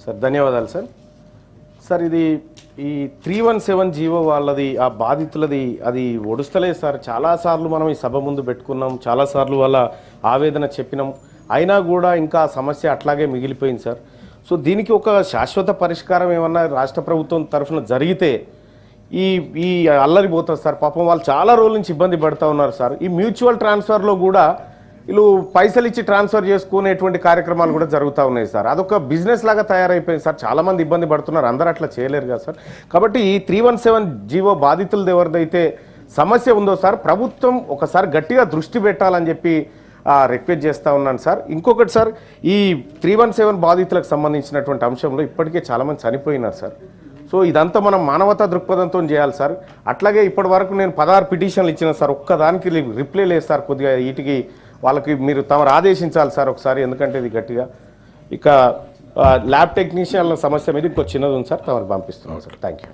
Sir ధన్యవాదాలు sir. Sir ఇది ఈ 317 జీవో వాళ్ళది ఆ బాధితులది అది ఒడుస్తలేదు సార్. చాలాసార్లు మనం ఈ సభ ముందు పెట్టుకున్నాం, చాలాసార్లు వాళ్ళ ఆవేదన చెప్పినాం, అయినా కూడా ఇంకా ఆ సమస్య అట్లాగే మిగిలిపోయింది సార్. సో దీనికి ఒక శాశ్వత పరిష్కారం ఏమన్నా రాష్ట్ర ప్రభుత్వం తరఫున జరిగితే ఈ ఈ అల్లరి పోతుంది సార్. పాపం వాళ్ళు చాలా రోజుల నుంచి ఇబ్బంది పడుతూ ఉన్నారు సార్. ఈ మ్యూచువల్ ట్రాన్స్ఫర్లో కూడా వీళ్ళు పైసలు ఇచ్చి ట్రాన్స్ఫర్ చేసుకునేటువంటి కార్యక్రమాలు కూడా జరుగుతూ ఉన్నాయి సార్. అదొక బిజినెస్ లాగా తయారైపోయింది సార్. చాలామంది ఇబ్బంది పడుతున్నారు, అందరూ అట్లా చేయలేరు కదా సార్. కాబట్టి ఈ 317 జీవో బాధితులది ఎవరిదైతే సమస్య ఉందో సార్, ప్రభుత్వం ఒకసారి గట్టిగా దృష్టి పెట్టాలని చెప్పి రిక్వెస్ట్ చేస్తూ ఉన్నాను సార్. ఇంకొకటి సార్, ఈ 317 బాధితులకు సంబంధించినటువంటి అంశంలో ఇప్పటికే చాలామంది చనిపోయినారు సార్. సో ఇదంతా మనం మానవతా దృక్పథంతో చేయాలి సార్. అట్లాగే ఇప్పటి వరకు నేను 16 పిటిషన్లు ఇచ్చిన సార్, ఒక్కదానికి రిప్లై లేదు సార్. కొద్దిగా వీటికి వాళ్ళకి మీరు తమరు ఆదేశించాలి సార్ ఒకసారి, ఎందుకంటే ఇది గట్టిగా. ఇక ల్యాబ్ టెక్నీషియన్ల సమస్య మీద ఇంకో చిన్నది ఉంది సార్, తమరు పంపిస్తున్నాం సార్. Thank you.